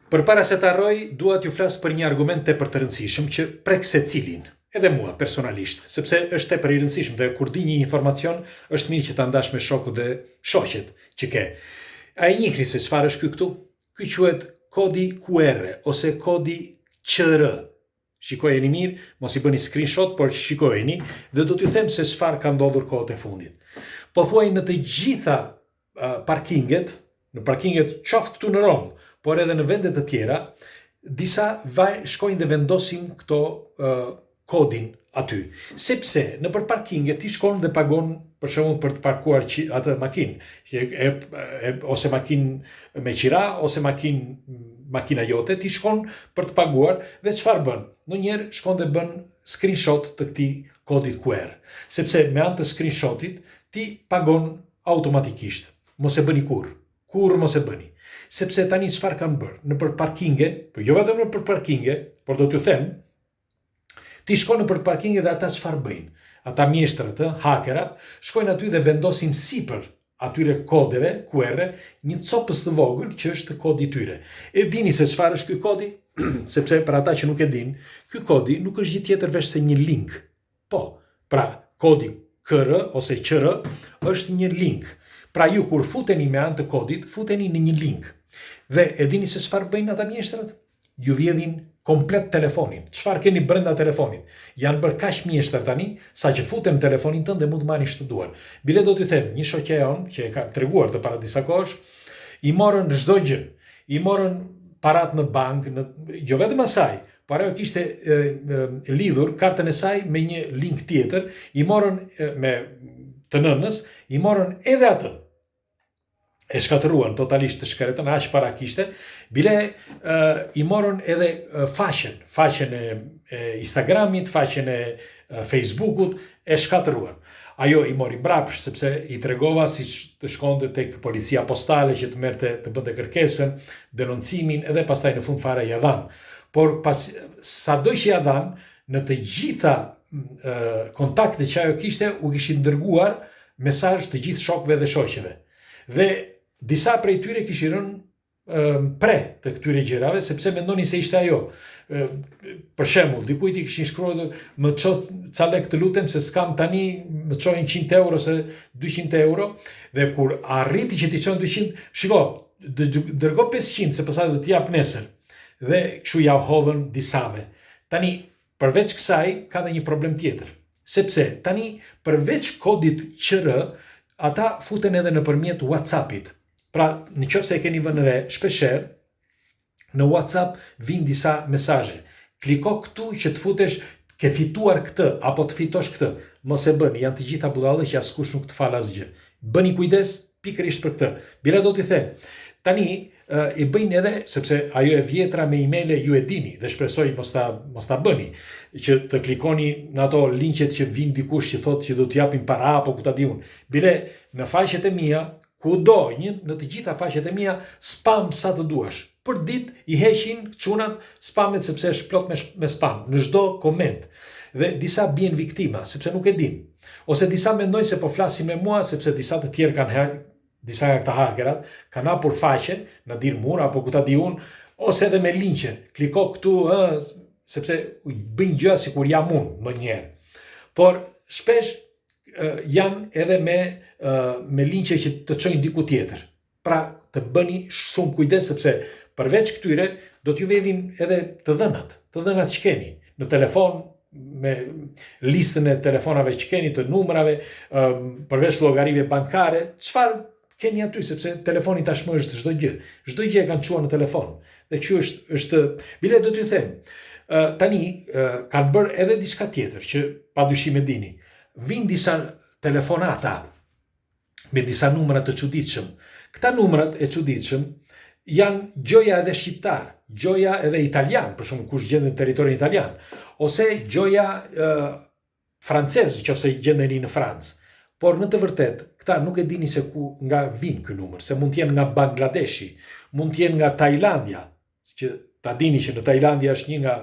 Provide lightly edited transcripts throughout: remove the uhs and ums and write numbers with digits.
Përpara se të harroj, dua t'ju flas për një argument tepër të rëndësishëm që prek secilin, edhe mua personalisht, sepse është tepër i rëndësishëm dhe kur di një informacion, është mirë që ta ndash me shokut dhe shoqet që ke. A i njihni se çfarë është ky këtu? Ky quhet kodi QR ose kodi QR. Shikojeni mirë, mos i bëni screenshot, por shikojeni dhe do t'ju them se çfarë ka ndodhur kohët e fundit. Po thuaj në të gjitha parkinget, në parkinget qoftë këtu në Rom, por edhe në vendet të tjera, disa shkojnë dhe vendosin këto kodin aty. Sepse në për parkinge ti shkon dhe pagon për shembull për të parkuar atë makinë, ose makinë me qira, ose makina jote, ti shkon për të paguar dhe çfarë bën? Ndonjëherë shkon dhe bën screenshot të këtij kodit QR. Sepse me anë të screenshotit ti pagon automatikisht. Mos e bëni kurrë mos e bëni. Sepse tani çfarë kanë bërë? Në për parkinge, po jo vetëm në për parkinge, por do t'ju them, ti shkon në për parkinge dhe ata çfarë bëjnë? Ata mjeshtrat, hakerat, shkojnë aty dhe vendosin sipër atyre kodeve QR një copës të vogël që është kodi i tyre. E dini se çfarë është ky kodi? Sepse për ata që nuk e dinë, ky kodi nuk është gjë tjetër veç se një link. Po, pra kodi QR ose QR është një link. Pra ju kur futeni me anë të kodit, futeni në një link. Dhe e dini se çfarë bëjnë ata mjeshtrat? Ju vjedhin komplet telefonin. Çfarë keni brenda telefonit? Janë bërë kaq mjeshtër tani, sa që futen në telefonin tënd dhe mund të marrin ç'të duan. Bile do t'ju them, një shoqja jon që e ka treguar të para disa kohësh, i morën çdo gjë. I morën parat në bank, jo vetëm asaj, por ajo kishte lidhur kartën e saj me një link tjetër, i morën me të nënës, i morën edhe atë. E shkatëruan totalisht të shkretën, aq para kishte, bile i morën edhe faqen e Instagramit, faqen e Facebookut, e shkatëruan. Ajo i mori mbrapsht sepse i tregova si të shkonte tek policia postale që të bënte kërkesën, denoncimin edhe pastaj në fund fare ja dhan. Por sado që ja dhan, në të gjitha kontaktet që ajo kishte, u kishin dërguar mesazh të gjithë shokëve dhe shoqeve. Dhe disa prej tyre kishin rënë pre të këtyre gjërave, sepse mendonin se ishte ajo. Për shembull, dikujt i kishin shkruar më ço ca lek të lutem se s'kam tani, më çojnë 100 euro ose 200 euro, dhe kur arriti që t'i çojnë 200, shiko, dërgo 500 se pastaj do t'i jap nesër. Dhe kështu ja hodhën disave. Tani, përveç kësaj, ka dhe një problem tjetër. Sepse tani, përveç kodit QR, ata futen edhe nëpërmjet WhatsAppit. Pra, në qoftë se e keni vënë re, shpeshherë në WhatsApp vijnë disa mesazhe. Kliko këtu që të futesh, ke fituar këtë apo të fitosh këtë. Mos e bëni, janë të gjitha budallë që askush nuk të fal asgjë. Bëni kujdes pikërisht për këtë. Bile do t'i them. Tani i bëjnë edhe, sepse ajo e vjetra me email ju e dini dhe shpresoj mos ta bëni, që të klikoni në ato linqet që vin dikush që thotë që do t'ju japin para apo ku ta di unë. Bile në faqet e mia, kudo, në të gjitha faqet e mia, spam sa të duash. Për ditë i heqin çunat spamet sepse është plot me spam në çdo koment. Dhe disa bien viktima sepse nuk e din. Ose disa mendojnë se po flasin me mua sepse disa të tjerë disa nga këta hakerat kanë hapur faqe në Dirmur apo ku ta di unë, ose edhe me linqe. Kliko këtu sepse bëjnë gjëra sikur jam unë ndonjëherë. Por shpesh janë edhe me linqe që të çojnë diku tjetër. Pra të bëni shumë kujdes sepse përveç këtyre do t'ju vjedhin edhe të dhënat që keni në telefon, me listën e telefonave që keni, të numrave, përveç llogarive bankare, çfarë keni aty, sepse telefoni tashmë është çdo gjë. Çdo gjë e kanë çuar në telefon. Dhe kjo është bile do t'ju them. Tani kanë bërë edhe diçka tjetër që padyshim e dini. Vin disa telefonata me disa numra të çuditshëm. Këta numrat e çuditshëm janë gjoja edhe shqiptar, gjoja edhe italian, për shembull kush gjendet në territorin italian, ose gjoja francez, nëse gjendeni në Francë. Por në të vërtet, këta nuk e dini se ku nga vin ky numër, se mund të jenë nga Bangladeshi, mund të jenë nga Tajlandia, që ta dini që në Tajlandia është një nga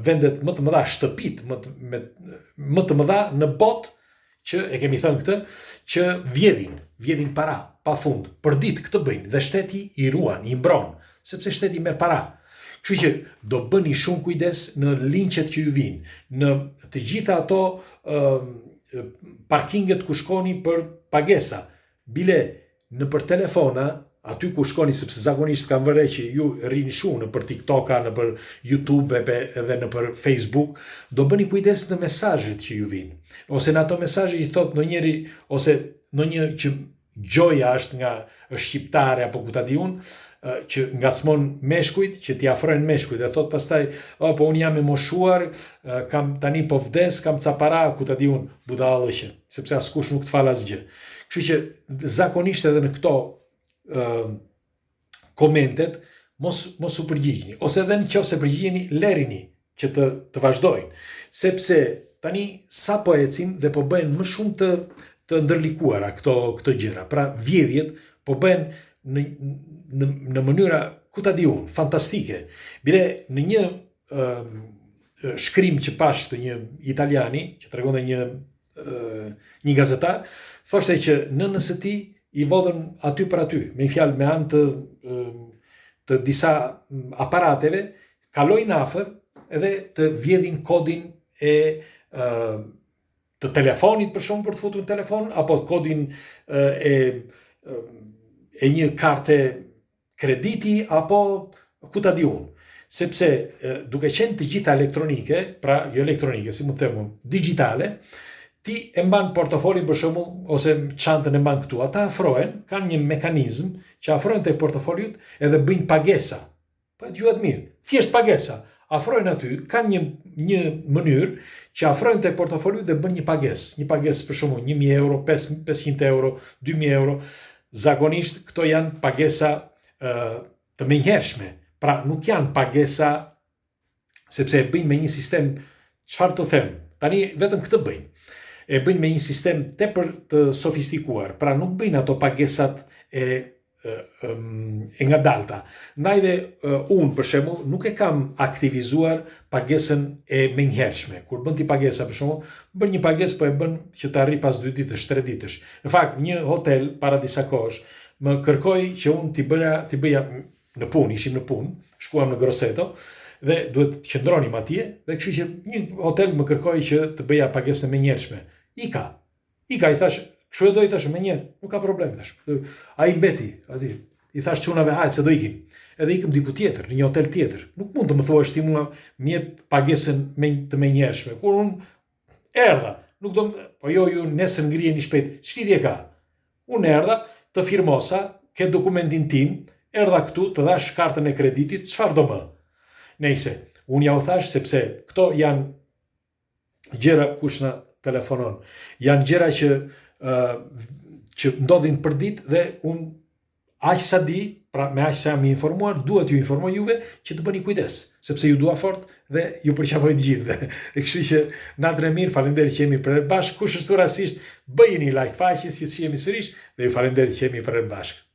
vendet më të mëdha shtëpit, më të mëdha në botë, që e kemi thënë këtë, që vjedhin para, pa fund, për ditë këtë bëjnë, dhe shteti i ruan, i mbron, sepse shteti merr para. Kështu që do bëni shumë kujdes në linqet që ju vinë, në të gjitha ato parkinget ku shkoni për pagesa. Bile në për telefona, aty ku shkoni, sepse zakonisht kam vëre që ju rrini shumë në për TikToka, në për YouTube edhe në për Facebook, do bëni kujdes në mesazhet që ju vinë. Ose në ato mesazhe që thot në njëri, ose në një që gjoja është nga shqiptare apo ku ta di unë, që ngacmon meshkujt, që t'i afrojnë meshkujt, dhe thot pastaj, po unë jam e moshuar, kam tani po vdes, kam ca para, ku ta di unë, budallëqe, sepse askush nuk të fal asgjë. Kështu që zakonisht edhe në këto komentet, mos u përgjigjni, ose edhe nëse përgjigjeni, lerini që të vazhdojnë, sepse tani sa po ecim dhe po bëhen më shumë të ndërlikuara këto gjëra, pra vjedhjet po bëhen në mënyra, ku ta di unë, fantastike. Bile në një shkrim që pash të një italiani, që tregonte një gazetar, thoshte që nënës e tij i vodhën aty për aty, me fjalë me anë të disa aparateve, kalojnë afër edhe të vjedhin kodin të telefonit për shumë për të futur në telefon, apo kodin e një karte krediti, apo ku ta di unë. Sepse duke qenë të gjitha elektronike, pra jo elektronike, si mund të them, digitale, ti e mban portofolin për shembull, ose çantën e mban këtu. Ata afrohen, kanë një mekanizëm që afrohen tek portofoliut edhe bëjnë pagesa. Po dëgjuat mirë, thjesht pagesa. Afrojnë aty, kanë një mënyrë që afrojnë tek portofoliu dhe bën një pagesë për shembull 1000 euro, 500 euro, 2000 euro. Zakonisht këto janë pagesa të menjëhershme. Pra nuk janë pagesa sepse e bëjnë me një sistem, çfarë të them, tani vetëm këtë bëjnë. E bëjnë me një sistem tepër të sofistikuar, pra nuk bëjnë ato pagesat e ngadalta. Ndaj dhe unë për shembull nuk e kam aktivizuar pagesën e menjëhershme. Kur bën ti pagesa për shembull, bën një pagesë po e bën që të arri pas 2 ditësh, 3 ditësh. Në fakt, një hotel para disa kohësh më kërkoi që unë t'i bëja në punë, ishim në punë, shkuam në Grosseto dhe duhet të qëndronim atje, dhe kështu që një hotel më kërkoi që të bëja pagesën e menjëhershme. Ika, i thash, kështu e do, i thash menjëherë, nuk ka problem, thash. Ai mbeti, i thash çunave, hajde se do ikim. Edhe ikëm diku tjetër, në një hotel tjetër. Nuk mund të më thuash ti mua më jep pagesën të menjëhershme. Kur unë erdha, nuk do, po jo ju nesër ngriheni shpejt. Ç'lidhje ka? Unë erdha, të firmosa, ke dokumentin tim, erdha këtu, të dhash kartën e kreditit, çfarë do më? Nejse, unë ja u thash sepse këto janë gjëra, kush na telefonon, janë gjëra që ndodhin për ditë dhe unë aq sa di, pra me aq sa jam i informuar, duhet ju informoj juve që të bëni kujdes, sepse ju dua fort dhe ju përqafoj të gjithë. E kështu që natën e mirë, faleminderit që jemi për bashkë, kush është rastisht, bëjini like faqes, si jemi sërish, dhe ju faleminderit që jemi për bashkë.